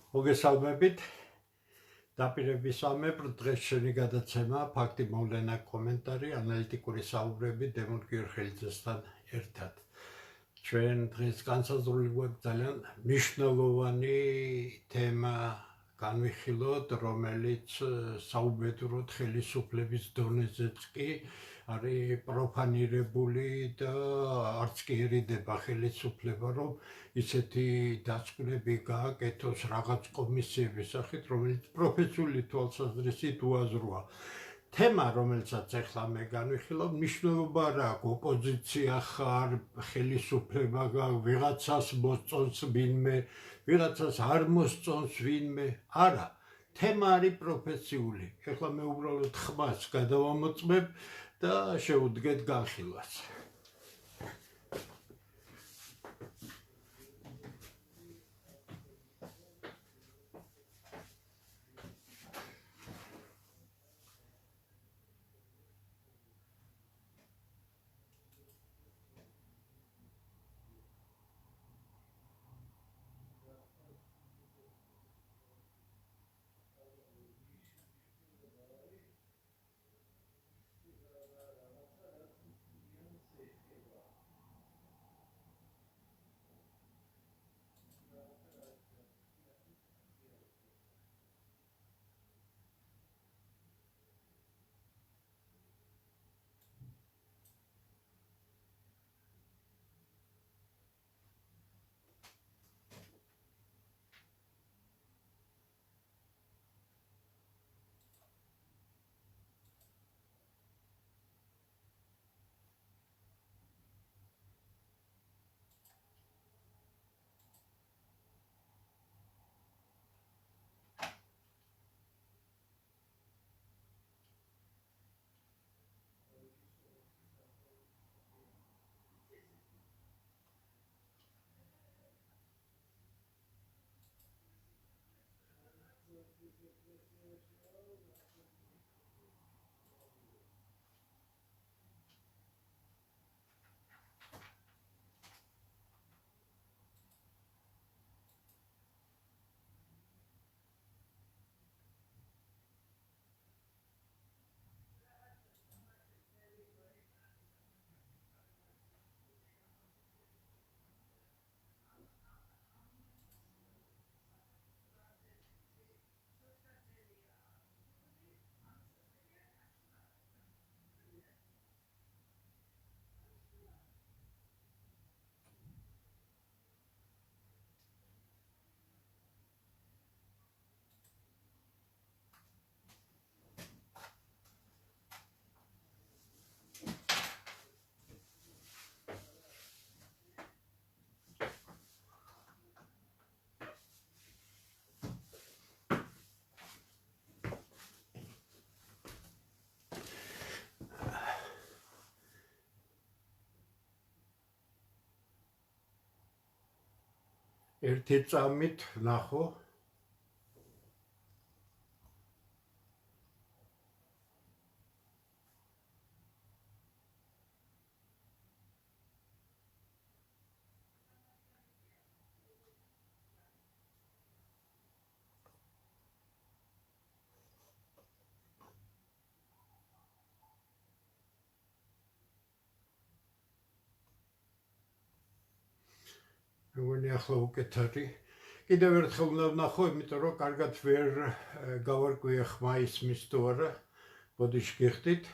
მოგესალმებით. დაპირებისამებრ დღეს შენი გადაცემა ფაქტი მოვლენა კომენტარი ანალიტიკური საუბრები დემონ გიორხელიძესთან ერთად. ჩვენ დღეს განსაზღვრული გვაქვს ძალიან მნიშვნელოვანი თემა განვიხილოთ, რომელიც საუბედუროდ ხელისუფლების დონეზეც კი არის პროფანირებული და არც კი ერიდება ხელისუფლება, რომ ისეთი დაწვრილები გააკეთოს რაღაც კომისიების სახით, რომელიც პროფესიული თვალსაზრისით უაზროა. თემა, რომელსაც ახლა მე განვიხილავ, მნიშვნელობა რა აქვს, ოპოზიცია ხარ, ხელისუფლება ვიღაცას მოსწონს ვინმე, ვიღაცას არ მოსწონს ვინმე, არა. თემა არის პროფესიული. ახლა მე უბრალოდ ხმას გადავამოწმებ და შევუდგეთ განხილვას. ერთი წამით ნახო მეგონი ახლა უკეთ არის. კიდევ ერთხელ უნდა ვნახო, იმიტომ რომ კარგად ვერ გავარკვია ხმა ისმის თუ არა. ბოდიში გიხდით.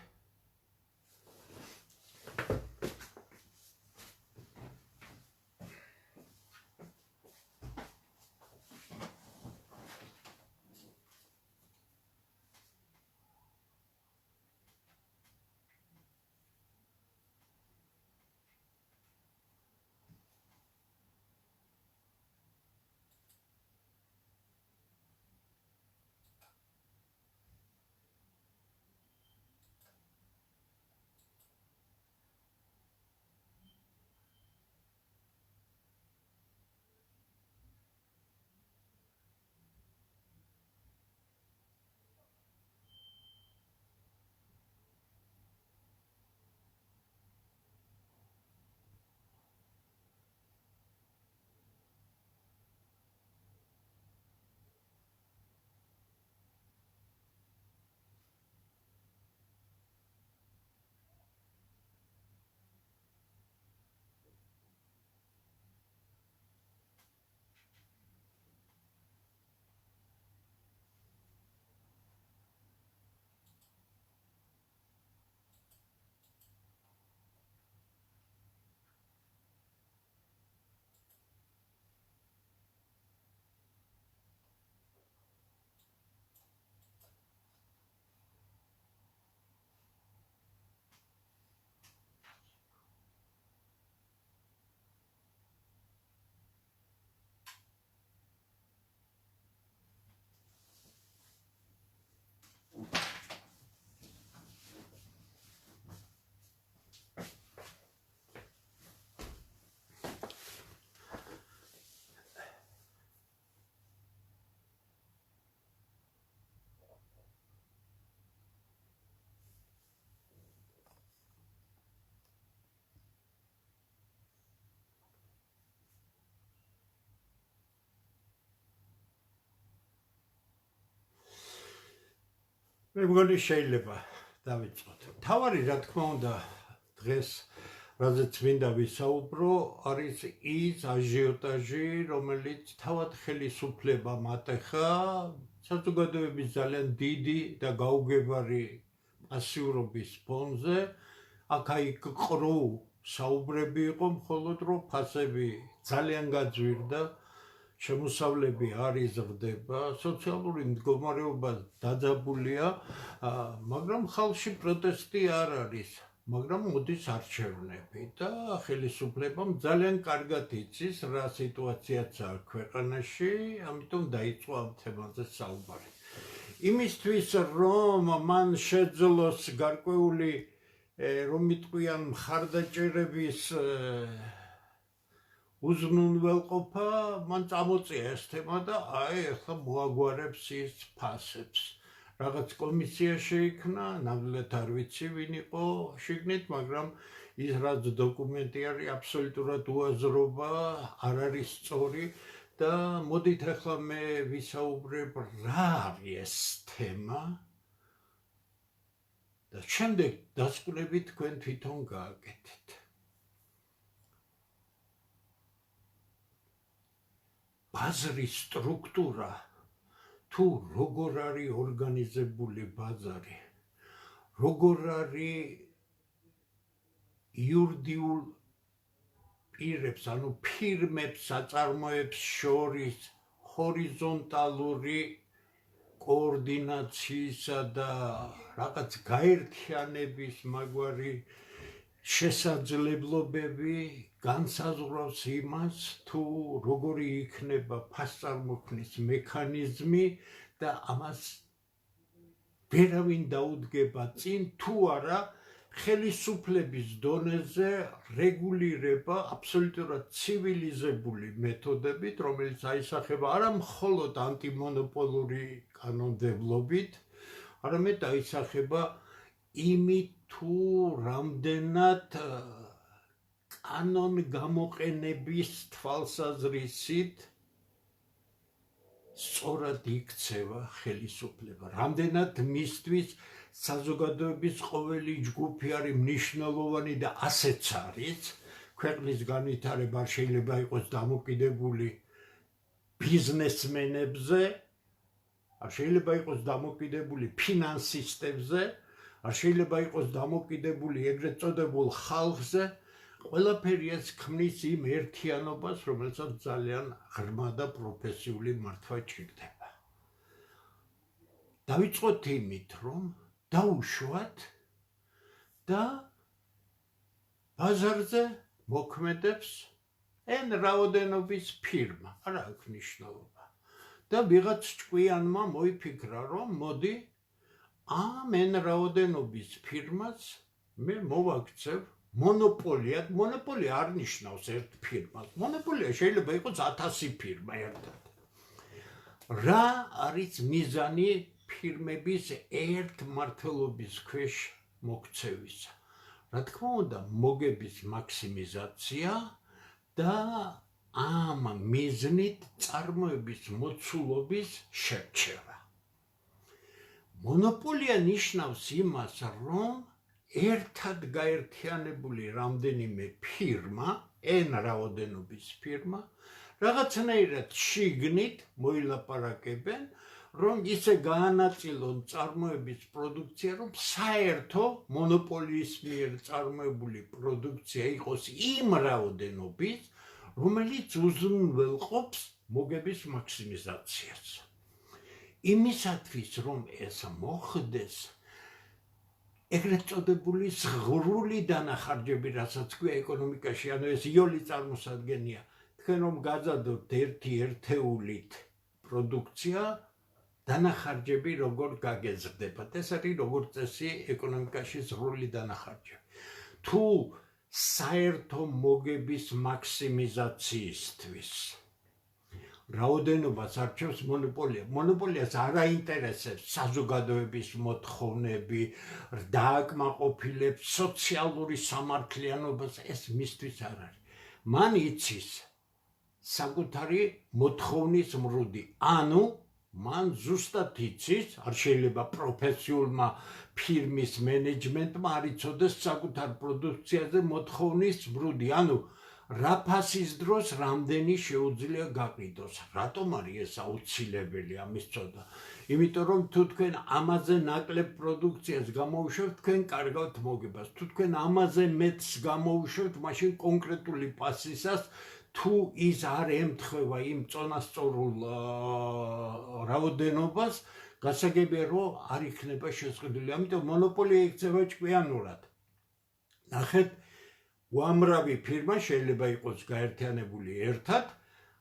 მე მგონი შეიძლება დავიწყოთ. თავარი რა თქმა უნდა დღეს რაზეც მინდა ვისაუბრო არის ის აჟიოტაჟი, რომელიც თავად ხელისუფლებამ ატეხა საზოგადოების ძალიან დიდი და გაუგებარი პასიურობის ფონზე. აქ-იქ ყრუ საუბრები იყო, მხოლოდ რომ ფასები ძალიან გაძვირდა, შემოსავლები არ იზრდება, სოციალური მდგომარეობა დაძაბულია, მაგრამ ხალხში პროტესტი არ არის, მაგრამ მოდის არჩევნები და ხელისუფლებამ ძალიან კარგად იცის, რა სიტუაციაცაა ქვეყანაში, ამიტომ დაიწყო ამ თემაზე საუბარი. იმისთვის, რომ მან შეძლოს გარკვეული რომ მიტყვიან მხარდაჭერების უზრუნველყოფა, მან წამოწია ეს თემა და ახლა მოაგვარებს ის ფასებს. რაღაც კომისია შეიქმნა, ნამდვილად არ ვიცი ვინ იყო შიგნით, მაგრამ ის რაც დოკუმენტი არის აბსოლუტურად უაზრობა, არ არის სწორი და მოდით ახლა მე ვისაუბრებ რა არის ეს თემა და შემდეგ დასკვნები თქვენ თვითონ გააკეთეთ. ბაზრის სტრუქტურა თუ როგორ არის ორგანიზებული ბაზარი, როგორ არის იურიდიულ პირებს, ანუ ფირმებს, საწარმოებს შორის ჰორიზონტალური კოორდინაციისა და რაღაც გაერთიანების მაგვარი შესაძლებლობები განსაზღვრავს იმას, თუ როგორი იქნება ფასწარმოქმნის მექანიზმი და ამას ვერავინ დაუდგება წინ, თუ არა ხელისუფლების დონეზე რეგულირება აბსოლუტურად ცივილიზებული მეთოდებით, რომელიც აისახება არა მხოლოდ ანტიმონოპოლური კანონმდებლობით, არამედ აისახება იმით, თუ რამდენად კანონგამოყენების თვალსაზრისით სწორად იქცევა ხელისუფლება, რამდენად მისთვის საზოგადოების ყოველი ჯგუფი არის მნიშვნელოვანი და ასეც არის, ქვეყნის განვითარება არ შეიძლება იყოს დამოკიდებული ბიზნესმენებზე, არ შეიძლება იყოს დამოკიდებული ფინანსისტებზე, არ შეიძლება იყოს დამოკიდებული ეგრეთ წოდებულ ხალხზე, ყველაფერი ეს ქმნის იმ ერთიანობას, რომელსაც ძალიან ღრმა და პროფესიული მართვა ჭირდება. დავიწყოთ იმით, რომ დაუშვათ და ბაზარზე მოქმედებს n რაოდენობის ფირმა, არ აქვს მნიშვნელობა. და ვიღაც ჭკვიანმა მოიფიქრა, რომ მოდი ამ n რაოდენობის ფირმას მე მოვაქცევ მონოპოლიად. მონოპოლია არ ნიშნავს ერთ ფირმას. მონოპოლია შეიძლება იყოს 1000 ფირმა ერთად. რა არის მიზანი ფირმების ერთმართველობის ქვეშ მოქცევისა? რა თქმა უნდა, მოგების მაქსიმიზაცია და ამ მიზნით წარმოების მოცულობის შერჩევა. მონოპოლია ნიშნავს იმას, რომ ერთად გაერთიანებული რამდენიმე ფირმა, n რაოდენობის ფირმა, რაღაცნაირად შიგნით მოილაპარაკებენ, რომ ისე გაანაწილონ წარმოების პროდუქცია, რომ საერთო მონოპოლიის მიერ წარმოებული პროდუქცია იყოს იმ რაოდენობის, რომელიც უზრუნველყოფს მოგების მაქსიმიზაციას. იმისათვის, რომ ეს მოხდეს, ეგრეთ წოდებული ზღვრული დანახარჯები, რასაც ქვია ეკონომიკაში, ანუ ეს იოლი წარმოსადგენია, თქვენ რომ გაძადოთ ერთი ერთეულით პროდუქცია, დანახარჯები როგორ გაგეზრდებათ. ეს არის როგორც წესი ეკონომიკაში ზღვრული დანახარჯები. თუ საერთო მოგების მაქსიმიზაციისთვის რაოდენობას არჩევს მონოპოლია. მონოპოლიას არ აინტერესებს საზოგადოების მოთხოვნები, დააკმაყოფილებს სოციალური სამართლიანობას, ეს მისთვის არ არის. მან იცის საკუთარი მოთხოვნის მრუდი, ანუ მან ზუსტად იცის, არ შეიძლება პროფესიულმა ფირმის მენეჯმენტმა არ იცოდეს საკუთარ პროდუქციაზე მოთხოვნის ბრუდი, ანუ რა ფასის დროს რამდენი შეუძლია გაყიდოს. რატომ არის ეს აუცილებელი ამის ცოდვა? იმიტომ რომ თუ თქვენ ამაზე ნაკლებ პროდუქციას გამოუშვებთ, თქვენ კარგავთ მოგებას. თუ თქვენ ამაზე მეტს გამოუშვებთ, მაშინ კონკრეტული ფასისას თუ ის არ ემთხვევა იმ წონასწორულ რაოდენობას, გასაგებია რომ არ იქნება შესყიდული. ამიტომ მონოპოლია იქცევა ჭკვიანურად. ნახეთ, უამრავი ფირმა შეიძლება იყოს გაერთიანებული ერთად,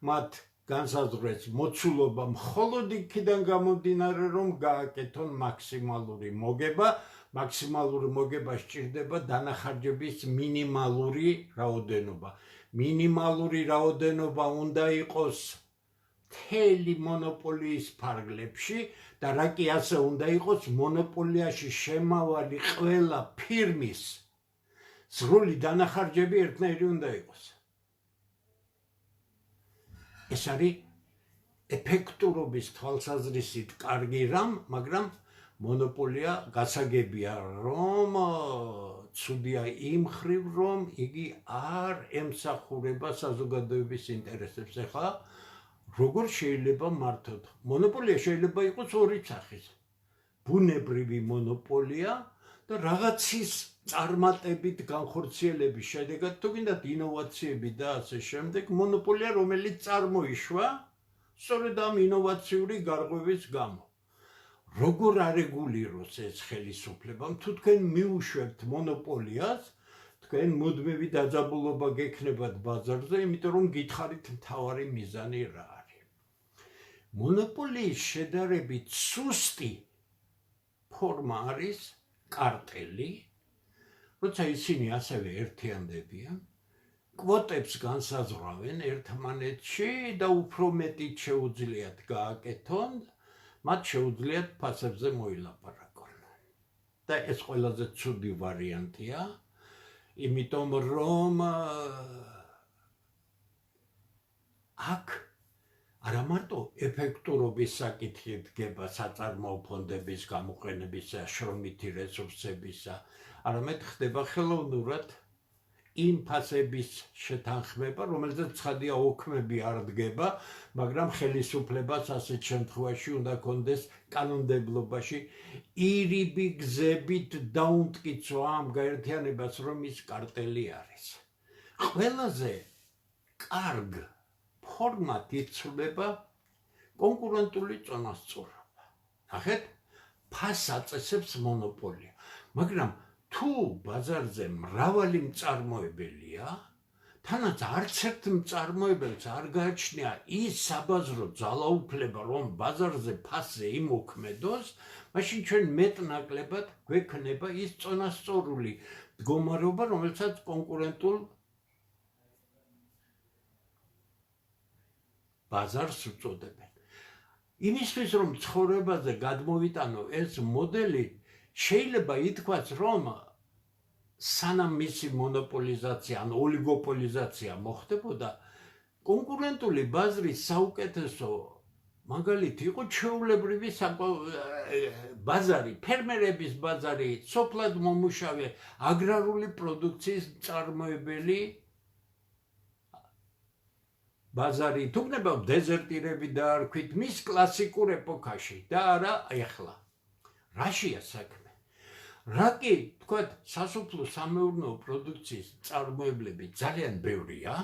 მათ განსაზღვრეს მოცულობა მხოლოდ იქიდან გამომდინარე, რომ გააკეთონ მაქსიმალური მოგება. მაქსიმალური მოგება სჭირდება დანახარჯების მინიმალური რაოდენობა. მინიმალური რაოდენობა უნდა იყოს მთელი მონოპოლიის ფარგლებში და რა კი ასე უნდა იყოს მონოპოლიაში შემავალი ყველა ფირმის სრული დანახარჯები ერთნაირი უნდა იყოს. ეს არის ეფექტურობის თვალსაზრისით კარგი რამ, მაგრამ მონოპოლია გასაგებია რომ ცუდია იმ ხრივ, რომ იგი არ ემსახურება საზოგადოების ინტერესებს. ეხლა როგორ შეიძლება მართოთ? მონოპოლია შეიძლება იყოს ორი სახის. ბუნებრივი მონოპოლია და რაღაცის წარმატებით განხორციელების შედეგად, თუ გინდათ ინოვაციები და ასე შემდეგ, მონოპოლია, რომელიც წარმოიშვა სწორედ ამ ინოვაციური გარღვევის გამო. როგორ არეგულიროს ეს ხელისუფლება? თუ თქვენ მიუშვებთ მონოპოლიას, თქვენ მუდმივი დაძაბულობა გექნებათ ბაზარზე, იმიტომ რომ გითხარით მთავარი მიზანი რა არის. მონოპოლიის შედარებით სუსტი ფორმა არის კარტელი, როცა ისინი ასევე ერთიანდებიან, კვოტებს განსაზღვრავენ ერთმანეთში და უფრო მეტით შეუძლიათ გააკეთონ, მათ შეუძლიათ ფასებზე მოილაპარაკონ. და ეს ყველაზე ცუდი ვარიანტია, იმიტომ რომ აქ არა მარტო ეფექტურობის საკითხი დგება საწარმოო ფონდების გამოყენებისა, შრომითი რესურსებისა, არამედ ხდება ხელოვნურად იმ ფასების შეთანხმება, რომელზეც ცხადია ოქმები არ დგება, მაგრამ ხელისუფლებას ასეთ შემთხვევაში უნდა კონდეს კანონმდებლობაში ირიბი გზებით დაუმტკიცო ამ გაერთიანებას, რომ ის კარტელი არის. ყველაზე კარგ ფორმად იცვლება კონკურენტული წონასწორობა. ნახეთ, ფასს აწესებს მონოპოლია, მაგრამ თუ ბაზარზე მრავალი მწარმოებელია, თანაც არც ერთ მწარმოებელს არ გააჩნია ის საბაზრო ძალაუფლება, რომ ბაზარზე ფასზე იმოქმედოს, მაშინ ჩვენ მეტ-ნაკლებად გვექნება ის წონასწორული მდგომარეობა, რომელსაც კონკურენტულ ბაზარს უწოდებენ. იმისთვის, რომ ცხოვრებაზე გადმოვიტანო ეს მოდელი, შეიძლება ითქვას, რომ სანამ მისი მონოპოლიზაცია ან ოლიგოპოლიზაცია მოხდებოდა, კონკურენტული ბაზრის საუკეთესო მაგალითი იყო ჩვეულებრივი ბაზარი, ფერმერების ბაზარი, სოფლად მომუშავე აგრარული პროდუქციის მწარმოებელი ბაზარი, თუნდაც დეზერტირები დაარქვით მის კლასიკურ ეპოქაში და არა ახლა. რაშია საქმე? რა კი, თქვათ, სასოფლო სამეურნეო პროდუქციის მწარმოებლები ძალიან ბევრია,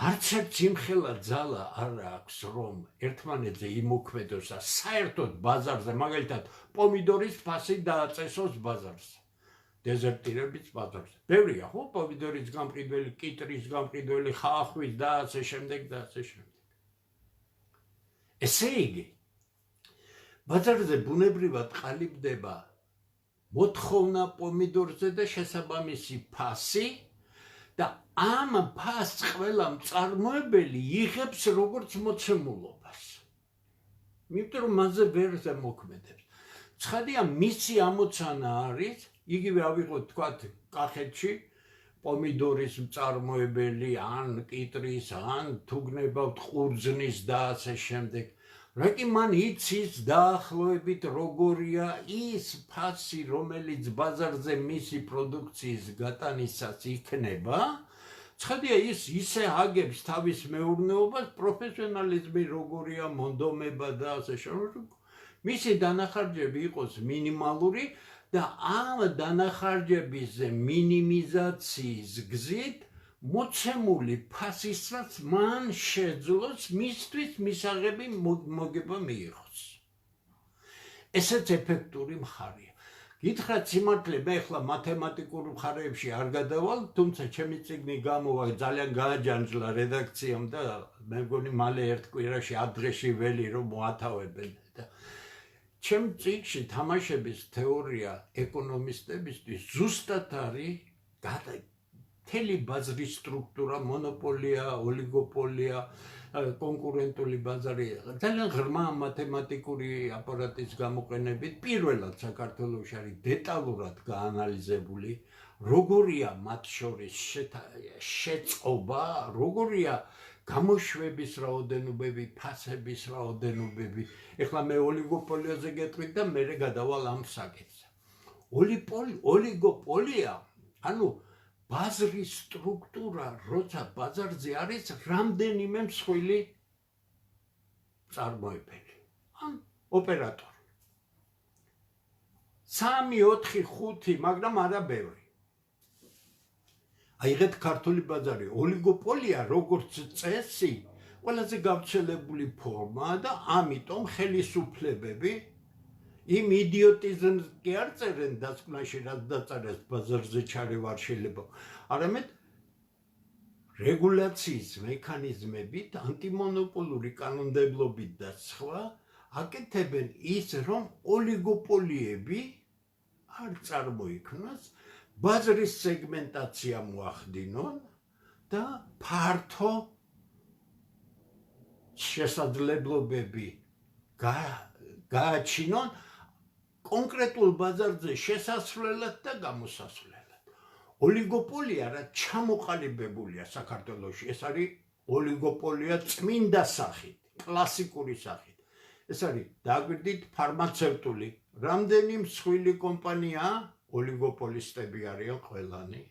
არც ერთ იმხელა ძალა არ აქვს, რომ ერთმანეთზე იმოქმედოს და საერთოდ ბაზარზე, მაგალითად, პომიდორის ფასი დააწესოს ბაზარზე, დეზერტირების ბაზარზე. ბევრია, ხო, პომიდორის გამყიდველი, კიტრის გამყიდველი, ხახვის და ასე შემდეგ და ასე შემდეგ. ესე იგი, ბაზარზე ბუნებრივად ყალიბდება მოთხოვნა პომიდორზე და შესაბამისი ფასი და ამ ფასს ყველა მწარმოებელი იღებს როგორც მოცემულობას. იმიტომ რომ მასზე ვერ ზემოქმედებს. ცხადია, მისი ამოცანა არის, იგივე ავიღოთ, თქვათ, კახეთში პომიდორის მწარმოებელი, ან კიტრის, ან თუ გნებავთ ყურძნის და ასე შემდეგ. რაკი მან იცის დაახლოებით როგორია ის ფასი, რომელიც ბაზარზე მისი პროდუქციის გატანისას იქნება, ცხადია ის ისე აგებს თავის მეურნეობას, პროფესიონალიზმი როგორია, მონდომება და ასე შემდეგ. მისი დანახარჯები იყოს მინიმალური და ამ დანახარჯების მინიმიზაციის გზით მოცემული ფასისაც მან შეძლოს მისთვის მისაღები მოგება მიიღოს. ესეც ეფექტური მხარეა. გითხრათ სიმართლე, მე ახლა მათემატიკურ მხარეებში არ გადავალ, თუმცა ჩემი წიგნი გამოვა, ძალიან გააჯანჯლა რედაქციამ და მე მგონი მალე ერთ კვირაში 10 დღეში ველი რომ მოათავებენ და ჩემ წიგნში თამაშების თეორია ეკონომისტებისთვის ზუსტად არის მთელი ბაზრის სტრუქტურა, მონოპოლია, ოლიგოპოლია, კონკურენტული ბაზარი, ძალიან ღრმა მათემატიკური აპარატის გამოყენებით პირველად საქართველოში არის დეტალურად გაანალიზებული, როგორია მათ შორის შეწყობა, როგორია გამოშვების რაოდენობები, ფასების რაოდენობები. ეხლა მე ოლიგოპოლიაზე გეტყვით და მერე გადავალ ამ საკითხზე. ოლიგოპოლია, ანუ ბაზრის სტრუქტურა, როცა ბაზარზე არის რამდენიმე მსხვილი წარმოებელი, ან ოპერატორი. 3, 4, 5, მაგრამ არა ბევრი. აიღეთ ქართული ბაზარი, ოლიგოპოლია როგორც წესი, ყველაზე გავრცელებული ფორმაა და ამიტომ ხელისუფლებები იმ იდიოტიზმს კი არ წერენ დასკვნაში, რაც დაწერეს ბაზარზე ჩარევა არ შეიძლება, არამედ რეგულაციის მექანიზმებით, ანტიმონოპოლური კანონმდებლობით და სხვა აკეთებენ ის, რომ ოლიგოპოლიები არ წარმოიქმნას, ბაზრის სეგმენტაცია მოახდინონ და ფართო შესაძლებლობები გააჩინონ კონკრეტულ ბაზარზე შესასვლელად და გამოსასვლელად. ოლიგოპოლია რა ჩამოყალიბებულია საქართველოში, ეს არის ოლიგოპოლია წმინდა სახით, კლასიკური სახით. ეს არის დაგვირდით ფარმაცევტული, რამდენი მსხვილი კომპანია, ოლიგოპოლისტები არიან ყველანი.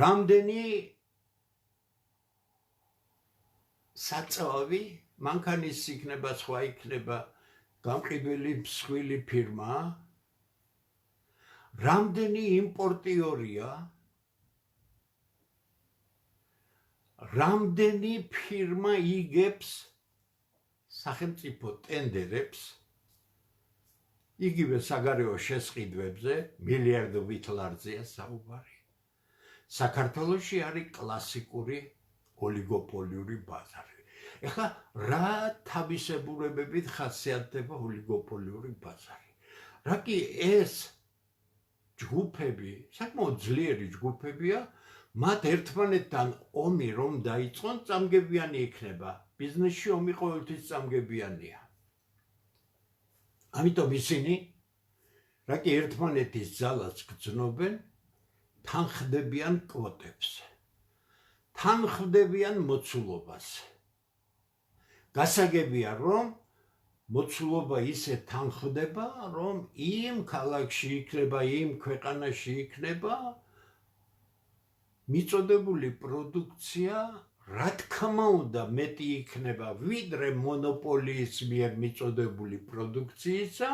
რამდენი საწვავი, მანქანის იქნება, სხვა იქნება, გამყიდველი მსხვილი ფირმა, რამდენი იმპორტიორია, რამდენი ფირმა იგებს სახელმწიფო ტენდერებს, იგივე საგარეო შესყიდვებზე, მილიარდობით ლარზეა საუბარი. საქართველოში არის კლასიკური ოლიგოპოლიური ბაზარი. ეხლა რა თავისებურებებით ხასიათდება ოლიგოპოლიური ბაზარი? რაკი ეს ჯგუფები, საკმაოდ ძლიერი ჯგუფებია, მათ ერთმანეთთან ომი რომ დაიწყონ, წამგებიანი იქნება. ბიზნესში ომი ყოველთვის წამგებიანია. ამიტომ ისინი, რაკი ერთმანეთის ძალას გრძნობენ, თანხმდებიან კვოტებს, თანხმდებიან მოცულობას. გასაგებია, რომ მოცულობა ისე თანხმდება, რომ იმ ქალაქში იქნება, იმ ქვეყანაში იქნება მიწოდებული პროდუქცია, რა თქმა უნდა, მეტი იქნება, ვიდრე მონოპოლიის მიერ მიწოდებული პროდუქციისა,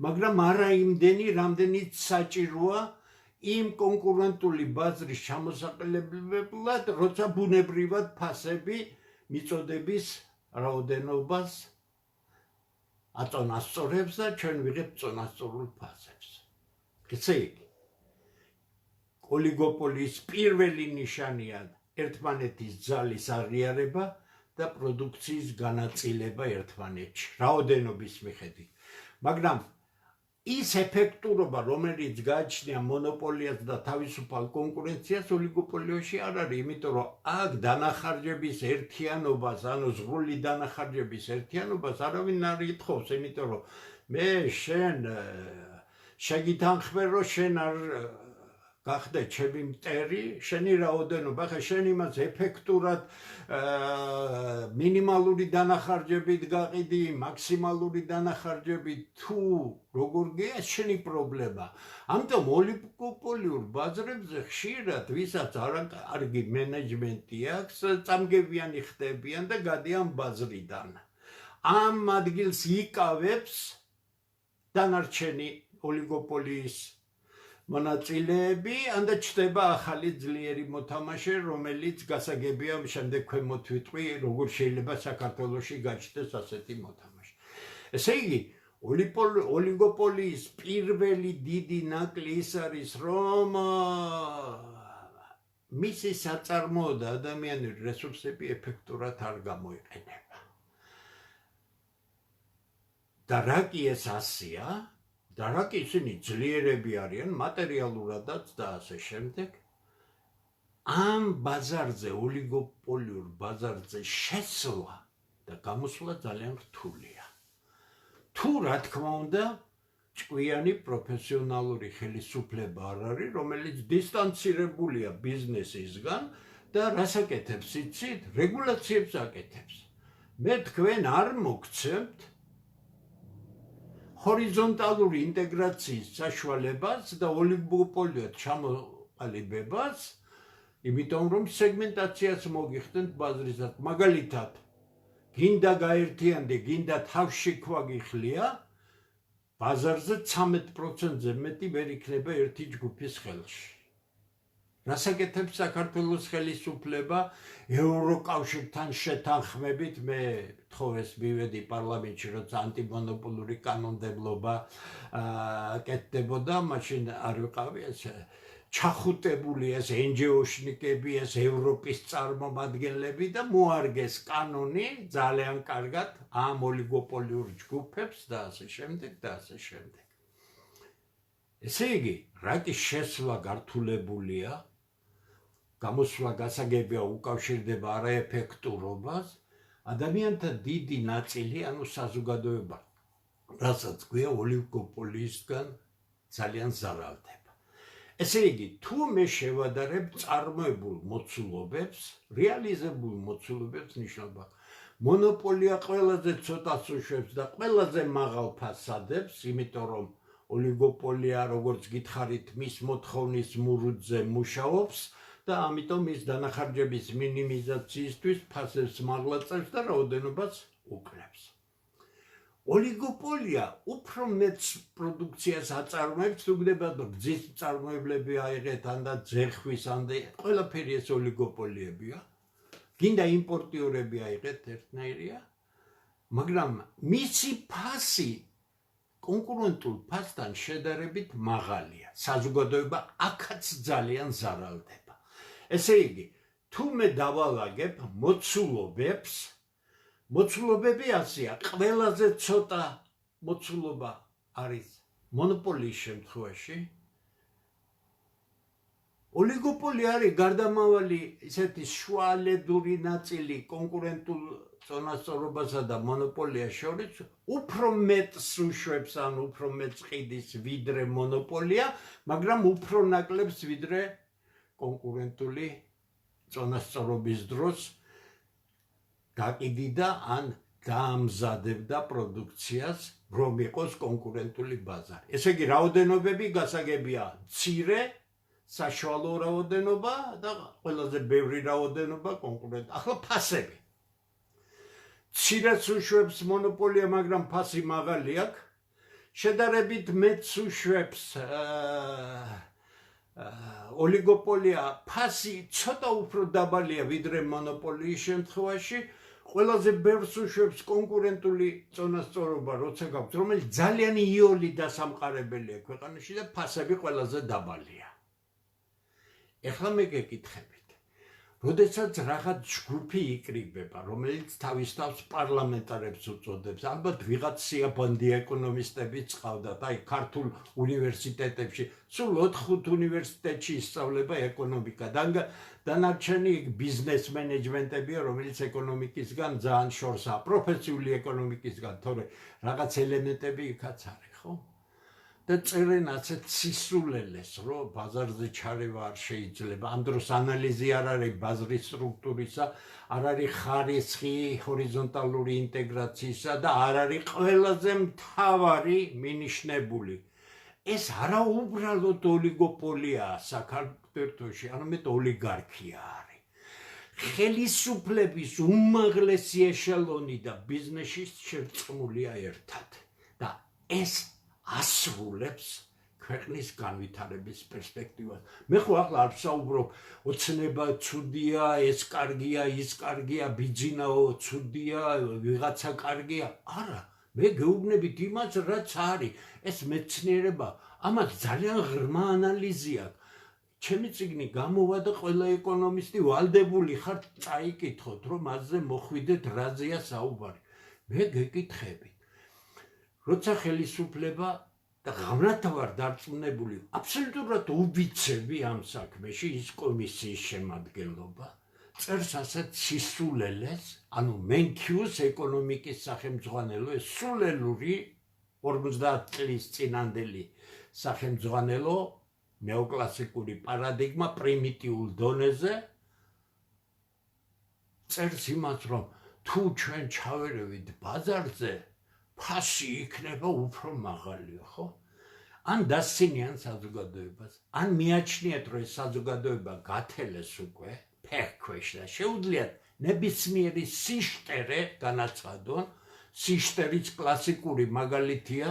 მაგრამ არა იმდენი, რამდენიც საჭიროა იმ კონკურენტული ბაზრის ჩამოსაყალიბებლად, როცა ბუნებრივად ფასები მიწოდების რაოდენობას აწონასწორებს და ჩვენ ვიღებთ წონასწორულ ფასებს. ესე იგი, ოლიგოპოლიის პირველი ნიშანია ერთმანეთის ძალის აღიარება და პროდუქციის განაწილება ერთმანეთში, რაოდენობის მიხედვით. მაგრამ ის ეფექტურობა, რომელიც გააჩნია მონოპოლიას და თავისუფალ კონკურენციას, ოლიგოპოლიაში არ არის, იმიტომ რომ აქ დანახარჯების ერთიანობას, ანუ ზღვრული დანახარჯების ერთიანობას არავინ არ ითხოვს, იმიტომ რომ მე შენ შეგითანხმე, რომ შენ არ გახდა ჩემი მტერი, შენი რაოდენობა, ხა შენ იმას ეფექტურად მინიმალური დანახარჯებით გაყიდი, მაქსიმალური დანახარჯებით თუ როგორ გია შენი პრობლემა. ამიტომ ოლიგოპოლიურ ბაზრებზე ხშირად ვისაც არგი მენეჯმენტი აქვს, წამგებიანი ხდებიან და გადიან ბაზრიდან. ამ ადგილს იკავებს დანარჩენი ოლიგოპოლიის მონაწილეები, და ჩნდება ახალი ძლიერი მოთამაშე, რომელიც გასაგებია შემდეგ ქვემოთ ვიტყვი, როგორ შეიძლება საქართველოში გაჩნდეს ასეთი მოთამაშე. ესე იგი, ოლიგოპოლიის პირველი დიდი ნაკლი ის არის, რომ მისი საწარმოო და ადამიანური რესურსები ეფექტურად არ გამოიყენება. და რა კი ეს ასია? და რა კი ისინი ძლიერები არიან მატერიალურადაც და ასე შემდეგ. ამ ბაზარზე, ოლიგოპოლიურ ბაზარზე შესვლა და გამოსვლა ძალიან რთულია. თუ რა თქმა უნდა, ჭკვიანი პროფესიონალური ხელისუფლება არ არის, რომელიც დისტანცირებულია ბიზნესისგან და რას აკეთებს იცით? რეგულაციებს აკეთებს. მე თქვენ არ მოგცემთ ჰორიზონტალური ინტეგრაციის საშუალებას და ოლიგოპოლიად ჩამოყალიბებას, იმიტომ რომ სეგმენტაციას მოგიხდენთ ბაზრისად. მაგალითად, გინდა გაერთიანდი, გინდა თავში ქვა გიხლია, ბაზარზე 13%-ზე მეტი ვერ იქნება ერთი ჯგუფის ხელში. რას აკეთებს საქართველოს ხელისუფლება ევროკავშირთან შეთანხმებით? მე თხოვეს მივედი პარლამენტში, როცა ანტიმონოპოლური კანონმდებლობა კეთდებოდა, მაშინ არ ვიყავი ეს ჩახუტებული ეს NGO-შნიკები, ეს ევროპის წარმომადგენლები და მოარგეს კანონი ძალიან კარგად ამ ოლიგოპოლიურ ჯგუფებს და ასე შემდეგ და ასე შემდეგ. ესე იგი, რა კი შესვლა გართულებულია, გამოსვლა გასაგებია უკავშირდება არაეფექტურობას, ადამიანთა დიდი ნაწილი, ანუ საზოგადოება, რასაც გვია ოლიგოპოლიისგან ძალიან ზარალდება. ესე იგი, თუ მე შევადარებ წარმოებულ მოცულობებს, რეალიზებულ მოცულობებს, ნიშნობა მონოპოლია ყველაზე ცოტას უშვებს და ყველაზე მაღალ ფასს ადებს, იმიტომ რომ ოლიგოპოლია, როგორც გითხარით, მის მოთხოვნის მურუძზე მუშაობს და ამიტომ ის დანახარჯების მინიმიზაციისთვის ფასებს მაღლაწევს და რაოდენობას უკლებს. ოლიგოპოლია უფრო მეტ პროდუქციას აწარმოებს, თუ გდებათ გზის მწარმოებლები აიღეთ, და ძერხვის, და ყველაფერი ეს ოლიგოპოლიებია. გინდა იმპორტიორები აიღეთ, ერთნაირია, მაგრამ მისი ფასი კონკურენტულ ფასთან შედარებით მაღალია. საზოგადოება აქაც ძალიან ზარალდება. ესე იგი, თუ მე დავალაგებ მოცულობებს, მოცულობები ასეა, ყველაზე ცოტა მოცულობა არის მონოპოლიის შემთხვევაში. ოლიგოპოლია არის გარდამავალი ისეთი შუალედური ნაწილი კონკურენტულ წონასწორობასა და მონოპოლიას შორის, უფრო მეტს უშვებს, ან უფრო მეტ ყიდის ვიდრე მონოპოლია, მაგრამ უფრო ნაკლებს ვიდრე კონკურენტული წონასწორობის დროს გაყიდიდა ან გაამზადებდა პროდუქციას, რომ იყოს კონკურენტული ბაზარი. ესე იგი, რაოდენობები გასაგებია მცირე, საშუალო რაოდენობა და ყველაზე ბევრი რაოდენობა კონკურენტ. ახლა ფასები. მცირეც უშვებს მონოპოლია, მაგრამ ფასი მაღალი აქვს. შედარებით მეტს უშვებს ოლიგოპოლია, ფასი ცოტა უფრო დაბალია ვიდრე მონოპოლიის შემთხვევაში. ყველაზე ბევრს უშვებს კონკურენტული წონასწორობა, როცა გაქვს, რომელიც ძალიან იოლი დასამყარებელია ქვეყანაში და ფასები ყველაზე დაბალია. ეხლა მე გეკითხებით, როდესაც რაღაც ჯგუფი იკრიბება, რომელიც თავის თავს პარლამენტარებს უწოდებს, ალბათ ვიღაც სიაბანდი ეკონომისტებიც ყავდათ, აი ქართულ უნივერსიტეტებში, სულ 4-5 უნივერსიტეტში ისწავლება ეკონომიკა, დანარჩენი ბიზნეს მენეჯმენტებია, რომელიც ეკონომიკისგან ძალიან შორსაა, პროფესიული ეკონომიკისგან, თორე რაღაც ელემენტები იქაც არის, ხო? და წერენ ასეთ სისულელეს, რომ ბაზარზე ჩარევა არ შეიძლება. ამ დროს ანალიზი არ არის ბაზრის სტრუქტურისა, არ არის ხარისხი ჰორიზონტალური ინტეგრაციისა და არ არის ყველაზე მთავარი მინიშნებული. ეს არაუბრალოდ ოლიგოპოლიაა საქართველოში, არამედ ოლიგარქია არის. ხელისუფლების უმაღლესი ეშელონი და ბიზნესი შერწყმულია ერთად და ეს ასრულებს ქვეყნის განვითარების პერსპექტივას. მე ხო ახლა არ ვსაუბრობ, ოცნება ცუდია, ეს კარგია, ის კარგია, ბიძინაო ცუდია, ვიღაცა კარგია. არა, მე გეუბნებით იმას, რაც არის. ეს მეცნიერება, ამას ძალიან ღრმა ანალიზი აქვს. ჩემი წიგნი გამოვა და ყველა ეკონომისტი ვალდებული ხარ წაიკითხოთ, რომ მასზე მოხვიდეთ რაზეა საუბარი. მე გეკითხებით. როცა ხელისუფლება და ღმრათ ვარ დარწმუნებული, აბსოლუტურად უბიცები ამ საქმეში ის კომისიის შემადგენლობა, წერს ასეთ სისულელეს, ანუ მენქიუს ეკონომიკის სახელმძღვანელო, ეს სულელური 50 წლის წინანდელი სახელმძღვანელო, ნეოკლასიკური პარადიგმა პრიმიტიულ დონეზე წერს იმას, რომ თუ ჩვენ ჩავერევით ბაზარზე, ფასი იქნება უფრო მაღალია, ხო? ან დასცინიან საზოგადოებას, ან მიაჩნიათ, რომ ეს საზოგადოება გათელეს უკვე ფეხქვეშ და შეუძლიათ ნებისმიერი სიშტერე განაცხადონ. სიშტერის კლასიკური მაგალითია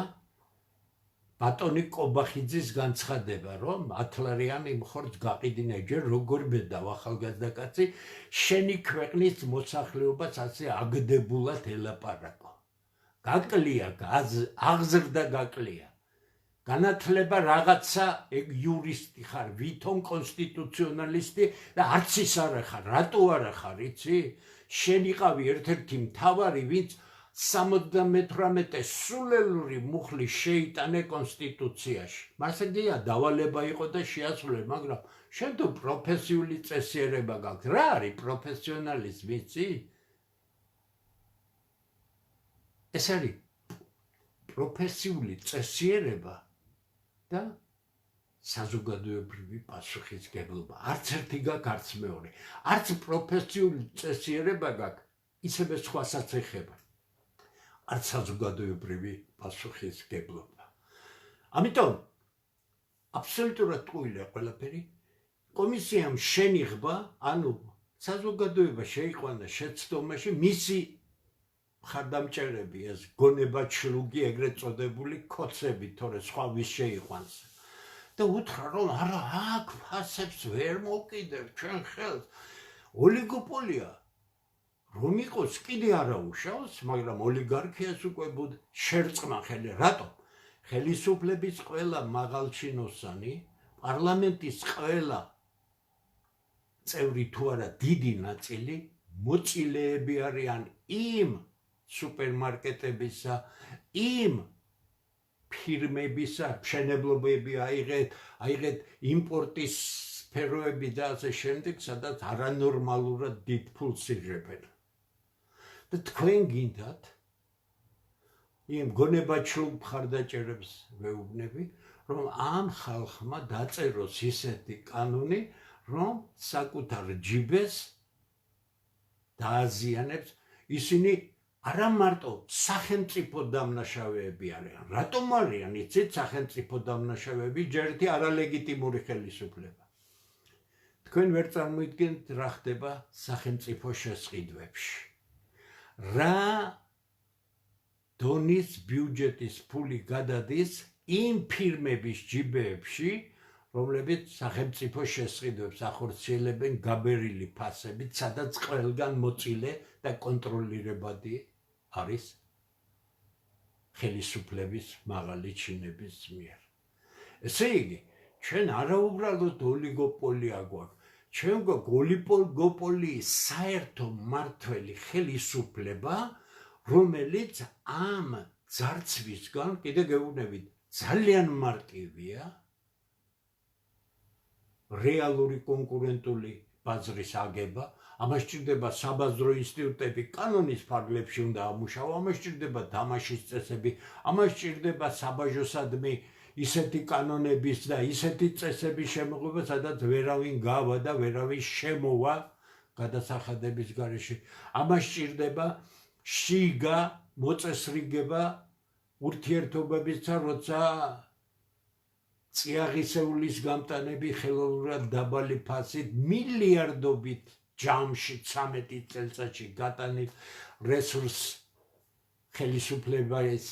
ბატონი კობახიძის განცხადება, რომ ათლარიანი მხორს გაყიდინე ჯერ როგორ ბედავ ახალგაზრდა კაცი, შენი ქვეყნის მოსახლეობას ასე აგდებულად ელაპარაკო. გაკლია, აღზრდა გაკლია. განათლება რაღაცა იურისტი ხარ, ვითომ კონსტიტუციონალისტი და არც ის არ ხარ, რატო არ ხარ, იცი? შენ იყავი ერთ-ერთი მთავარი, ვინც 78 სულელური მუხლი შეიტანე კონსტიტუციაში. მასედია დავალება იყო და შეასრულე, მაგრამ შენ თუ პროფესიული წესიერება გაქვს. რა არის პროფესიონალიზმი, იცი? ეს არის პროფესიული წესიერება და საზოგადოებრივი პასუხისმგებლობა. არც ერთი გაქვს, არც მეორე. არც პროფესიული წესიერება გაქვს, ისევე სხვასაც ეხება. არც საზოგადოებრივი პასუხისმგებლობა. ამიტომ აბსოლუტურად ტყუილია ყველაფერი. კომისიამ შენიღბა, ანუ საზოგადოება შეიყვანა შეცდომაში, მისი მხარდამჭერები, ეს გონებაჩლუგი, ეგრეთ წოდებული ქოცები, თორე სხვა ვის შეიყვანს. და უთხრა, რომ არა, აქ ფასებს ვერ მოვკიდებ ჩვენ ხელს. ოლიგოპოლია რომ იყოს კიდე არა უშავს, მაგრამ ოლიგარქიას უკვე შერწყმა ხელი. რატომ? ხელისუფლების ყველა მაღალჩინოსანი, პარლამენტის ყველა წევრი თუ არა დიდი ნაწილი მოწილეები არიან იმ სუპერმარკეტებისა, იმ ფირმებისა, მშენებლობები აიღეთ იმპორტის სფეროები და ასე შემდეგ, სადაც არანორმალურად დიდ ფულს იღებენ. და თქვენ გინდათ იმ გონებაჩლუგ მხარდაჭერებს ვეუბნები, რომ ამ ხალხმა დაწეროს ისეთი კანონი, რომ საკუთარ ჯიბეს დააზიანებს. ისინი არა მარტო სახელმწიფო დამნაშავეები არიან. რატომ არიან, იცით, სახელმწიფო დამნაშავეები? ჯერ ერთი არალეგიტიმური ხელისუფლება. თქვენ ვერ წარმოიდგენთ რა ხდება სახელმწიფო შესყიდვებში. რა დონის ბიუჯეტის ფული გადადის იმ ფირმების ჯიბეებში, რომლებიც სახელმწიფო შესყიდვებს ახორციელებენ გაბერილი ფასებით, სადაც ყველგან მოწილე და კონტროლირებადი არის ხელისუფლების მაღალი ჩინების მიერ. ესე იგი, ჩვენ არაუბრალოდ ოლიგოპოლია გვაქვს, ჩვენ გვაქვს ოლიგოპოლიის საერთო მმართველი ხელისუფლება, რომელიც ამ ძარცვისგან, კიდე გეუბნებით, ძალიან მარტივია რეალური კონკურენტული ბაზრის აგება. ამას ჭირდება საბაზრო ინსტიტუტები, კანონის ფარგლებში უნდა ამუშაო, ამას ჭირდება თამაშის წესები, ამას ჭირდება საბაჟოსადმი ისეთი კანონების და ისეთი წესების შემოღება, სადაც ვერავინ გავა და ვერავინ შემოვა გადასახადების გარეშე. ამას სჭირდება შიგა მოწესრიგება ურთიერთობებისა, როცა წიაღისეულის გამტანები ხელოვნურად დაბალი ფასით მილიარდობით ჯამში 13 წელიწადში გატანილ რესურს ხელისუფლების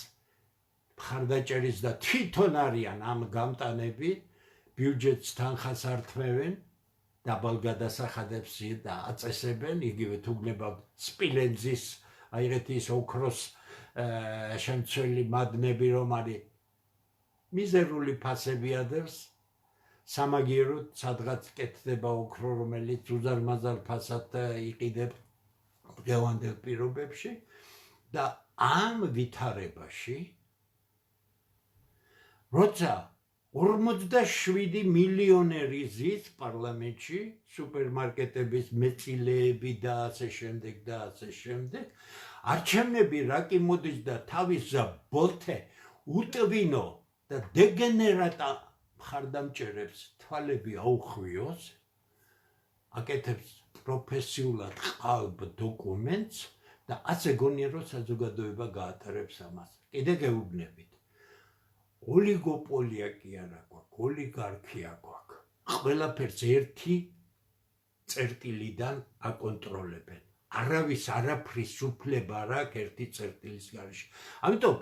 მხარდაჭერის და თვითონ არიან ამ გამტანები ბიუჯეტს თანხას ართმევენ დაბალ გადასახადებს და აწესებენ იგივე თუ გნებავთ სპილენძის აი ეგეთი ის ოქროს შემცველი მადნები რომ არის მიზერული ფასები ადევს სამაგიეროდ სადღაც კეთდება ოქრო რომელიც უზარმაზარ ფასად იყიდებ დღევანდელ პირობებში და ამ ვითარებაში როცა 47 მილიონერი ზის პარლამენტში სუპერმარკეტების მეწილეები და ასე შემდეგ არჩევნები რა კი მოდის და თავის ბოთე უტვინო და დეგენერატა მხარდამჭერებს თვალები აუხვიოს აკეთებს პროფესიულად ყალბ დოკუმენტს და ასე გონია რომ საზოგადოება გაატარებს ამას კიდე გეუბნებით ოლიგოპოლია კი არა გვაქვს, ოლიგარქია გვაქვს. ყველაფერს ერთი წერტილიდან აკონტროლებენ. არავის არაფრის უფლება არ აქვს ერთი წერტილის გარეშე. ამიტომ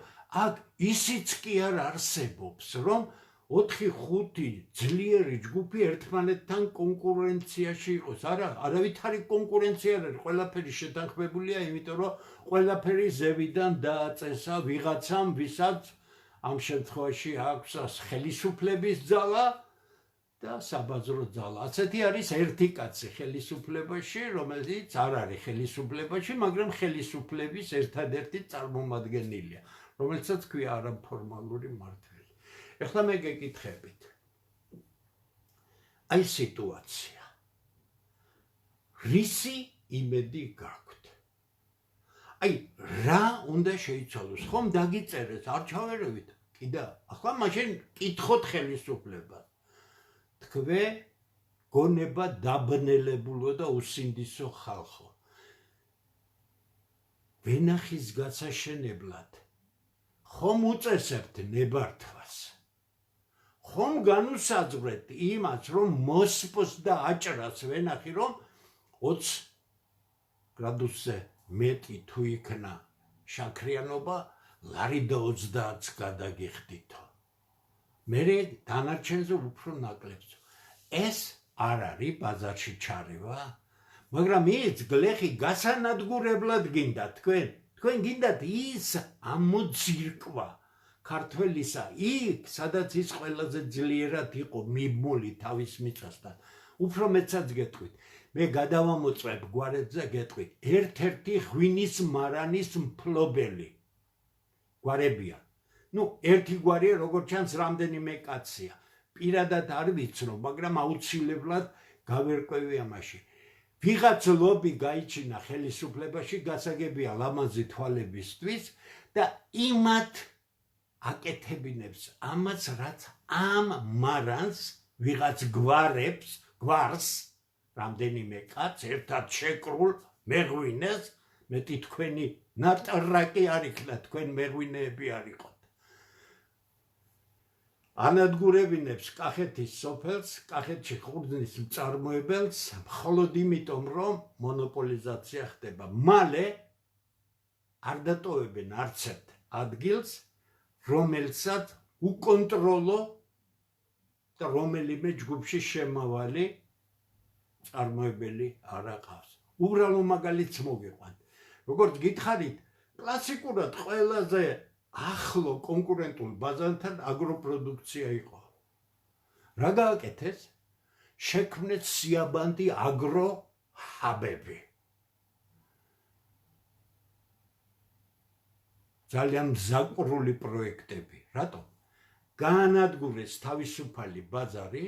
აქ ისიც კი არ არსებობს, რომ 4-5 ძლიერი ჯგუფი ერთმანეთთან კონკურენციაში იყოს. არავითარი კონკურენცია არ არის, ყველაფერი შეთანხმებულია, იმიტომ რომ ყველაფერი ზევიდან დააწესა ვიღაცამ, ვისაც ამ შემთხვევაში აქვს ხელისუფლების ძალა და საბაზრო ძალა. ასეთი არის ერთი კაცი ხელისუფლებაში, რომელიც არ არის ხელისუფლებაში, მაგრამ ხელისუფლების ერთადერთი წარმომადგენელია, რომელსაც ქვია არაფორმალური მმართველი. ეხლა მე გეკითხებით. აი სიტუაცია. რისი იმედი გაქვთ? აი რა უნდა შეიცვალოს? ხომ დაგიწერეთ, არ ჩავერევით. კიდე ახლა მაშინ კითხოთ ხელისუფლებას. თქვე გონება დაბნელებულო და უსინდისო ხალხო. ვენახის გასაშენებლად ხომ უწესებთ ნებართვას? ხომ განუსაზღვრეთ იმას, რომ მოსპოს და აჭრას ვენახი, რომ 20 გრადუსზე მეტი თუ იქნა შაქრიანობა, ლარი და 30-ს გადაგიხდითო. მე დანარჩენზე უფრო ნაკლებს. ეს არ არის ბაზარში ჩარევა, მაგრამ ის გლეხი გასანადგურებლად გინდა თქვენ. თქვენ გინდათ ის ამოძირკვა ქართველისა იქ, სადაც ის ყველაზე ძლიერად იყო მიბმული თავის მიწასთან. უფრო მეცაც გეტყვით. მე გადავამოწმებ გვარეთზე გეტყვით. ერთ-ერთი ღვინის მარანის მფლობელი გვარებია. ერთი გვარია, როგორც ჩანს, რამდენიმე კაცია. პირადად არ ვიცნო, მაგრამ აუცილებლად გავერკვევი ამაში. ვიღაც ლობი გაიჩინა ხელისუფლებაში, გასაგებია ლამაზი თვალებისთვის და იმათ აკეთებინებს ამას, რაც ამ მარანს ვიღაც გვარს რამდენიმე კაც ერთად შეკრულ მეღვინეს, მეტი თქვენი ნატრაკი არ იქნა, თქვენ მეღვინეები არ იყოთ. ანადგურებინებს კახეთის სოფელს, კახეთში ხურძნის მწარმოებელს, მხოლოდ იმიტომ, რომ მონოპოლიზაცია ხდება. მალე არ დატოვებენ არც ერთ ადგილს, რომელსაც უკონტროლო და რომელიმე ჯგუფში შემავალი წარმოებელი არ აყავს. უბრალო მაგალითს მოგიყვანთ. როგორც გითხარით, კლასიკურად ყველაზე ახლო კონკურენტულ ბაზართან აგროპროდუქცია იყო. რა გააკეთეს? შექმნეს სიაბანდი აგროჰაბები. ძალიან მზაკვრული პროექტები. რატომ? გაანადგურეს თავისუფალი ბაზარი.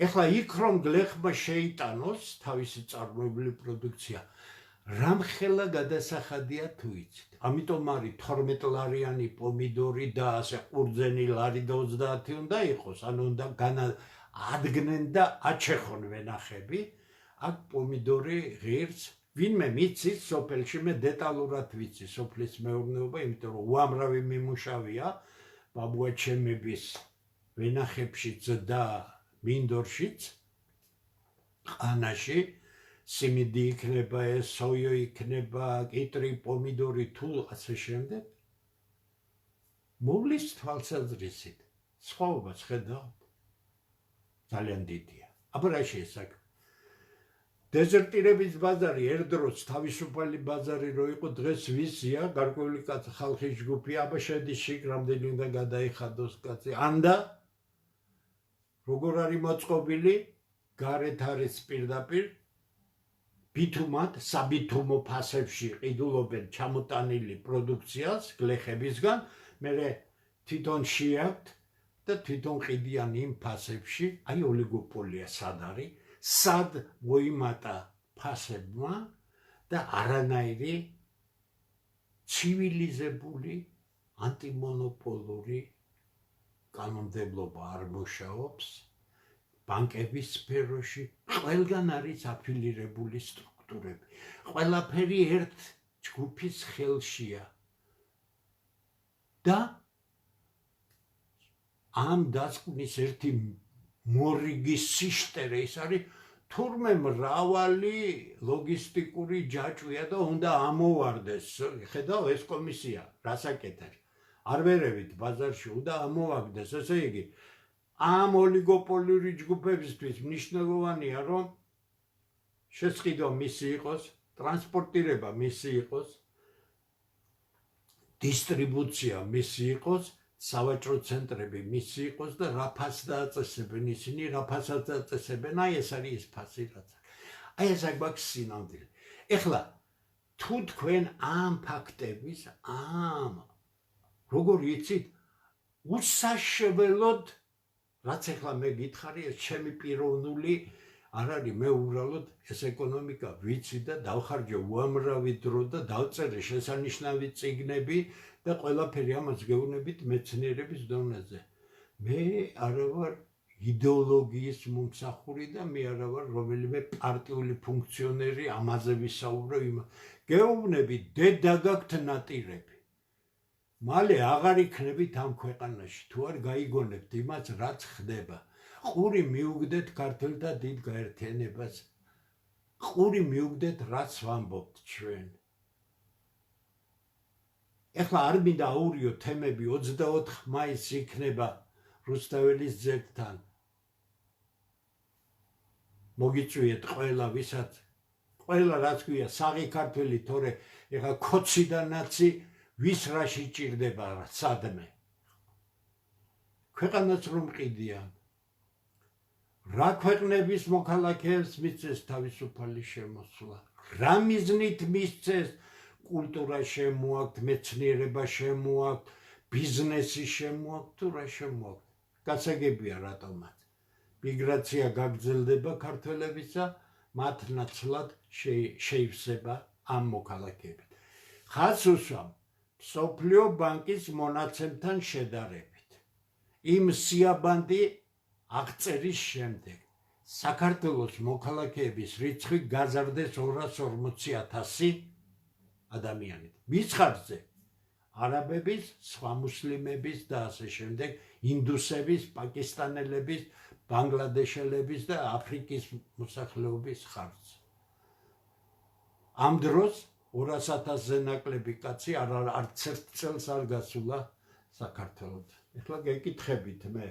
ეხლა იქ რომ გლეხმა შეიტანოს თავისი წარმოებული პროდუქცია, რამხელა გადასახადია თუ იცით. ამიტომ არის 12 ლარიანი პომიდორი და ასე ყურძენი ლარი და 30 უნდა იყოს, ანუ უნდა განადგნენ და აჩეხონ ვენახები. აქ პომიდორი ღირს ვინმე მიცის სოფელში, მე დეტალურად ვიცი სოფლის მეურნეობა, იმიტომ რომ უამრავი მიმუშავია ბაბუაჩემების ვენახებშიც და მინდორშიც, ყანაში სიმინდი იქნება, სოიო იქნება, კიტრი, პომიდორი, თუ ასე შემდეგ. მოვლის თვალსაზრისით, სხვაობას ხედავთ. ძალიან დიდია. აბა რა შეესაკ? დეზერტირების ბაზარი ერთდროს თავისუფალი ბაზარი რო იყო, დღეს ვისია, გარკვეული კაცი ხალხის ჯგუფი, აბა შედის შიგ, რამდენი უნდა გადაიხადოს კაცი. ანდა როგორ არის მოწყობილი, გარეთ არის პირდაპირ ბითუმად, საბითუმო ფასებში ყიდულობენ ჩამოტანილი პროდუქციას გლეხებისგან, მერე თვითონ შეაქვთ და თვითონ ყიდიან იმ ფასებში, აი ოლიგოპოლია სად არის, სად მოიმატა ფასებმა და არანაირი ცივილიზებული ანტიმონოპოლური კანონმდებლობა არ მუშაობს. ბანკების სფეროში ყველგან არის აფილირებული სტრუქტურები. ყველაფერი ერთ ჯგუფის ხელშია. და ამ დასკვნის ერთი მორიგი სიშტერე ის არის, თურმე მრავალი ლოგისტიკური ჯაჭვია და უნდა ამოვარდეს. ხედავ, ეს კომისია რას აკეთებს? არ ვერევით ბაზარში უნდა ამოვაგდეს, ესე იგი ამ ოლიგოპოლიური ჯგუფებისთვის მნიშვნელოვანია, რომ შესყიდვა მისი იყოს, ტრანსპორტირება მისი იყოს, დისტრიბუცია მისი იყოს, სავაჭრო ცენტრები მისი იყოს და რა ფასს დააწესებენ ისინი, რა ფასაც დააწესებენ, აი ეს არის ის ფასი, რაც აი ეს აქვს სინამდვილე. ეხლა თუ თქვენ ამ ფაქტების, როგორ იცით, უსაშველოდ რაც ეხლა მე გითხარი, ეს ჩემი პიროვნული არ არის, მე უბრალოდ ეს ეკონომიკა ვიცი და დავხარჯე უამრავი დრო და დავწერე შესანიშნავი წიგნები და ყველაფერი ამას გეუბნებით მეცნიერების დონეზე. მე არა ვარ იდეოლოგიის მომსახური და მე არა ვარ რომელიმე პარტიული ფუნქციონერი, ამაზე ვისაუბრო, გეუბნებით დედა გაქვთ ნატირები. მალე აღარ იქნებით ამ ქვეყანაში, თუ არ გაიგონებთ იმას, რაც ხდება. ყური მიუგდეთ ქართველთა დიდ გაერთიანებას. ყური მიუგდეთ, რაც ვამბობთ ჩვენ. ეხლა არ მინდა აურიო თემები, 24 მაისს იქნება რუსთაველის ძეგლთან. მოგიწვიეთ ყველა, ვისაც ყველა რაც გვია, საღი ქართველი, თორე ეხლა ქოცი და ნაცი ვის რაში ჭირდება სადმე. ქვეყანაც რომ ყიდიან. რა ქვეყნების მოქალაქეებს მისცეს თავისუფალი შემოსვლა, რა მიზნით მისცეს, კულტურა შემოაქვთ, მეცნიერება შემოაქვთ, ბიზნესი შემოაქვთ, თუ რა შემოაქვთ. გასაგებია რატომაც. მიგრაცია გაგრძელდება ქართველებისა, მათ ნაცვლად შეივსება ამ მოქალაქეებით. ხაზს უსვამ მსოფლიო ბანკის მონაცემთან შედარებით. იმ სიაბანდი აღწერის შემდეგ საქართველოს მოქალაქეების რიცხვი გაზარდეს 240,000 ადამიანით. მის ხარჯზე არაბების, სხვა მუსლიმების და ასე შემდეგ, ინდუსების, პაკისტანელების, ბანგლადეშელების და აფრიკის მოსახლეობის ხარჯზე. ამ დროს 200,000-ზე ნაკლები კაცი არც ერთ წელს არ გასულა საქართველოს. ეხლა გეკითხებით მე,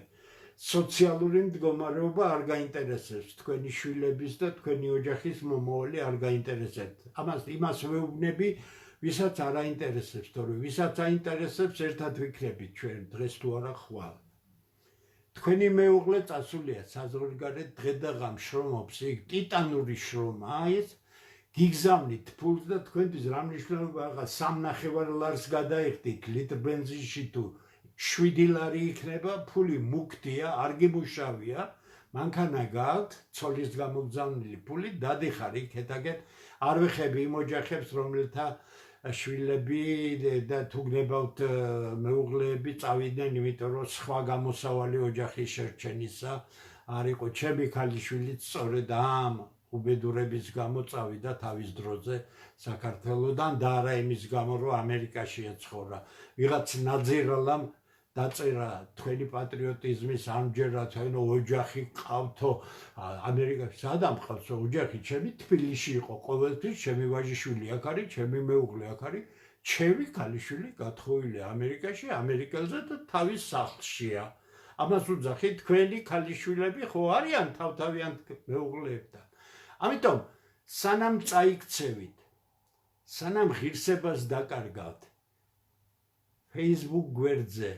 სოციალური მდგომარეობა არ გაინტერესებს, თქვენი შვილების და თქვენი ოჯახის მომავალი არ გაინტერესებთ. იმას ვეუბნები, ვისაც არ აინტერესებს, თორე ვისაც აინტერესებს, ერთად ვიქნებით ჩვენ დღეს თუ არა ხვალ. თქვენი მეუღლე წასულია საზღვარგარეთ, დღე და ღამ შრომობს, იქ ტიტანური შრომაა ეს, გიგზავნით ფულს და თქვენთვის რა მნიშვნელობა აღარ 3.5 ლარს გადაიხდით ლიტრ ბენზინში თუ 7 ლარი იქნება, ფული მუქდია, არ გიმუშავია, მანქანა გააქვთ, ცოლის გამოგზავნილი ფული, დადიხარ იქეთაგეთ, არ ვეხები იმ ოჯახებს, რომელთა შვილები და თუ გნებავთ მეუღლეები წავიდნენ, იმიტომ რომ სხვა გამოსავალი ოჯახის შერჩენისა არ იყო. ჩემი ქალიშვილიც სწორედ ამ უბედურების გამო წავიდა თავის დროზე საქართველოდან და არა იმის გამო, რომ ამერიკაში ეცხოვრა. ვიღაც ნაძირალამ დაწერა თქვენი პატრიოტიზმის ამჯერად, თქვენ ოჯახი ყავთო ამერიკაში. სადამ ყავს ოჯახი? ჩემი თბილისში იყო ყოველთვის, ჩემი ვაჟიშვილი აქ არის, ჩემი მეუღლე აქ არის, ჩემი ქალიშვილი გათხოვილია ამერიკაში, ამერიკელზე და თავის სახლშია. ამას უძახით, თქვენი ქალიშვილები ხო არიან თავთავიანთ მეუღლეებთან. ამიტომ სანამ წაიქცევით, სანამ ღირსებას დაკარგავთ Facebook გვერდზე,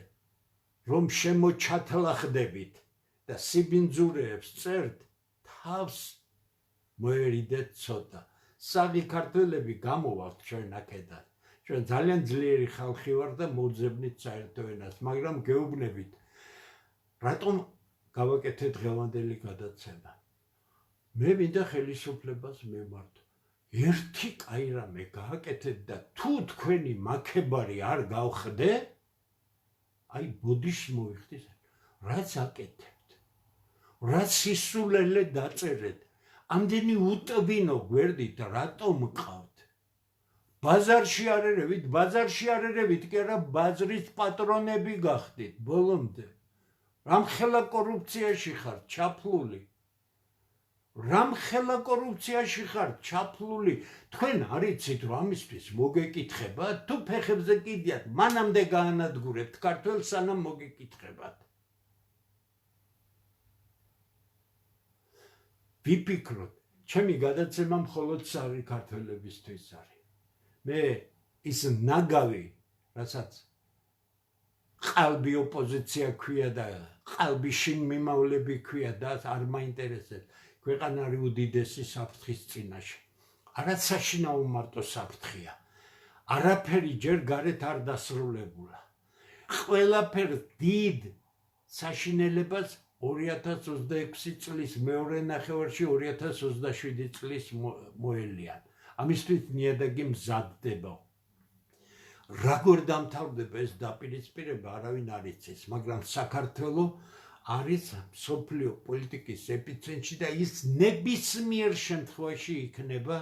რომ შემოჩათლახდებით და სიბინძურეებს წერთ, თავს მოერიდეთ ცოტა. საღი ქართველები გამოვართ ჩვენ აქედან. ჩვენ ძალიან ძლიერი ხალხი ვარ და მოვძებნით საერთო ენას, მაგრამ გეუბნებით, რატომ გავაკეთეთ დღევანდელი გადაცემა? მე მინდა ხელისუფლებას მევმართო. ერთი კაი რამე გააკეთეთ და თუ თქვენი მაქებარი არ გავხდე, აი ბოდიში მოიხდით, რაც აკეთებთ, რაც სისულელე დაწერეთ, ამდენი უტვინო გვერდით რატომ მყავთ? ბაზარში არ ერევით, კი არა ბაზრის პატრონები გახდით ბოლომდე. რამხელა კორუფციაში ხართ ჩაფლული. რამხელა კორუფციაში ხართ ჩაფლული. თქვენ არიცით რომ ამისთვის მოგეკითხებათ, თუ ფეხებზე კიდიათ, მანამდე გაანადგურებთ ქართველს, სანამ მოგეკითხებათ. ვიფიქროთ, ჩემი გადაცემა მხოლოდ საღი ქართველებისთვის არის. მე ის ნაგავი, რასაც ყალბი ოპოზიცია ქვია და ყალბი შინ მიმავლები ქვია და არ მაინტერესებს. ქვეყანა არის უდიდესი საფრთხის წინაშე. არც საშინაო მარტო საფრთხეა. არაფერი ჯერ გარეთ არ დასრულებულა. ყველაფერს დიდ საშინელებას 2026 წლის მეორე ნახევარში 2027 წლის მოელიან. ამისთვის ნიადაგი მზადდება. როგორ დამთავრდება ეს დაპირისპირება, არავინ არ იცის, მაგრამ საქართველოს არის მსოფლიო პოლიტიკის ეპიცენტრში და ის ნებისმიერ შემთხვევაში იქნება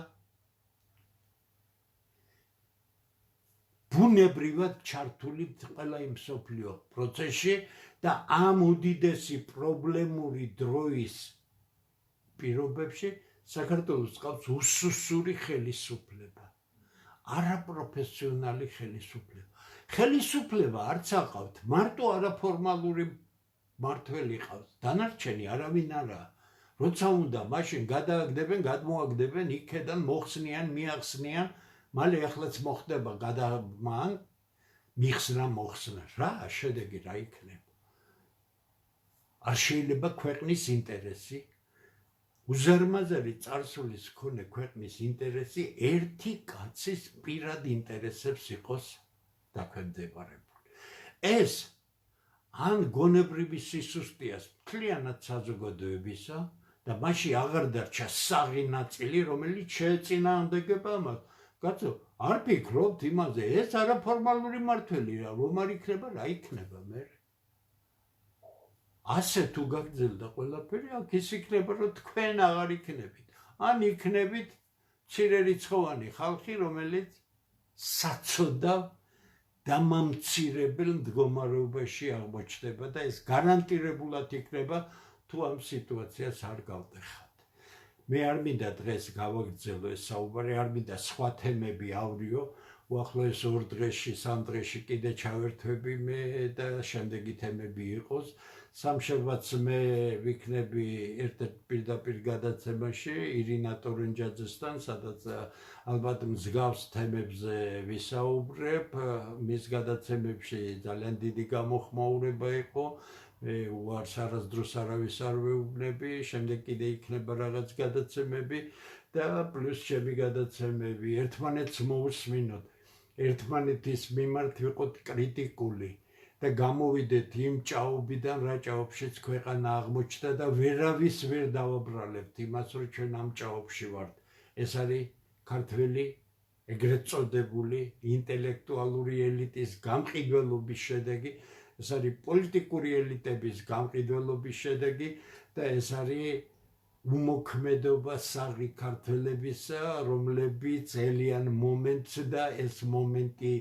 ბუნებრივად ჩართული ყველა იმ მსოფლიო პროცესში და ამ უდიდესი პრობლემური დროის პირობებში საქართველოს ყავს უსუსური ხელისუფლება, არაპროფესიონალი ხელისუფლება. ხელისუფლება არც აყავთ, მარტო არაფორმალური მართველი ყავს, დანარჩენი არავინ არაა. როცა უნდა, მაშინ გადააგდებენ, გადმოაგდებენ, იქედან მოხსნიან, მიახსნიან, მალე ახლაც მოხდება გადამან, მიხსნა მოხსნა. რა შედეგი რა იქნება? არ შეიძლება ქვეყნის ინტერესი, უზარმაზარი წარსულის მქონე ქვეყნის ინტერესი ერთი კაცის პირად ინტერესებს იყოს დაქვემდებარებული. ეს ან გონებრივი სისუსტეას მთლიანად საზოგადოებისა და მაშინ აღარ დარჩა საღი ნაწილი, რომელიც შეეწინააღმდეგება ამას. კაცო, არ ფიქრობთ იმაზე, ეს არაფორმალური მართველია, რომ არ იქნება, რა იქნება მე? ასე თუ გაგრძელდა ყველაფერი, აქ ის იქნება, რომ თქვენ აღარ იქნებით. ან იქნებით მცირერიცხოვანი ხალხი, რომელიც საცოდავ დამამცირებელ მდგომარეობაში აღმოჩნდება და ეს გარანტირებულად იქნება, თუ ამ სიტუაციას არ გავტეხავთ. მე არ მინდა დღეს გავაგრძელო ეს საუბარი, არ მინდა სხვა თემები ავრიო, უახლოეს 2 დღეში, 3 დღეში კიდე ჩავერთვები მე და შემდეგი თემები იყოს. სამშაბათს მე ვიქნები ერთ-ერთ პირდაპირ გადაცემაში ირინა ტორენჯაძესთან, სადაც ალბათ მსგავს თემებზე ვისაუბრებ. მის გადაცემებში ძალიან დიდი გამოხმაურება იყო. მე უარს არასდროს არავის არ ვეუბნები, შემდეგ კიდე იქნება რაღაც გადაცემები და პლუს ჩემი გადაცემები. ერთმანეთს მოусმინოთ, ერთმანეთის მიმართ ვიყოთ კრიტიკული და გამოვიდეთ იმ ჭაობიდან, რა ჭაობშიც ქვეყანა აღმოჩნდა და ვერავის ვერ დავაბრალებთ იმას, რომ ჩვენ ამ ჭაობში ვართ. ეს არის ქართველი ეგრეთ წოდებული ინტელექტუალური ელიტის გამყიდველობის შედეგი, ეს არის პოლიტიკური ელიტების გამყიდველობის შედეგი და ეს არის უმოქმედობა საღი ქართველებისა, რომლებიც ელიან მომენტს და ეს მომენტი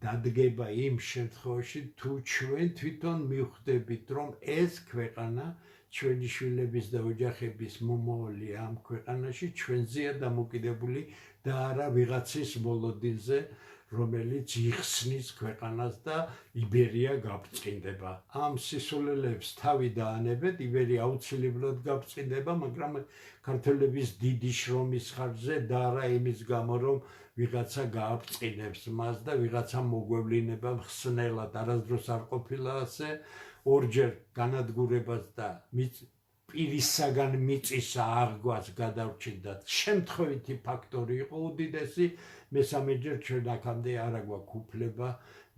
დადგება იმ შემთხვევაში, თუ ჩვენ თვითონ მივხვდებით, რომ ეს ქვეყანა ჩვენი შვილების და ოჯახების მომავალი ამ ქვეყანაში ჩვენზეა დამოკიდებული და არა ვიღაცის მოლოდინზე, რომელიც იხსნის ქვეყანას და იბერია გაბრწყინდება. ამ სისულელეებს თავი დაანებეთ, იბერია აუცილებლად გაბრწყინდება, მაგრამ ქართველების დიდი შრომის ხარჯზე და არა იმის გამო, რომ ვიღაცა გააბრწყინებს მას და ვიღაცა მოგვევლინება ხსნელად. არასდროს არ ყოფილა ასე, ორჯერ განადგურებას და პირისაგან მიწისა აღგვას გადავრჩით და შემთხვევითი ფაქტორი იყო უდიდესი. მესამეჯერ ჩვენ აქამდე არ აგვაქვს უფლება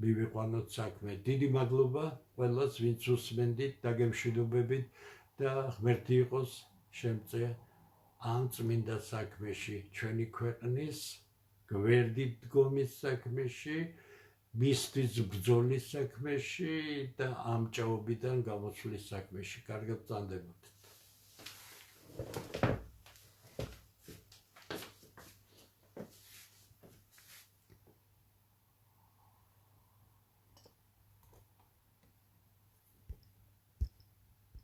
მივიყვანოთ საქმე. დიდი მადლობა ყველას, ვინც უსმენდით, დაგემშვიდობებით და ღმერთი იყოს შემწე ამ წმინდა საქმეში, ჩვენი ქვეყნის გვერდით დგომის საქმეში, მისთვის ბრძოლის საქმეში და ამ ჭაობიდან გამოსვლის საქმეში. კარგად ბრძანდებოდეთ.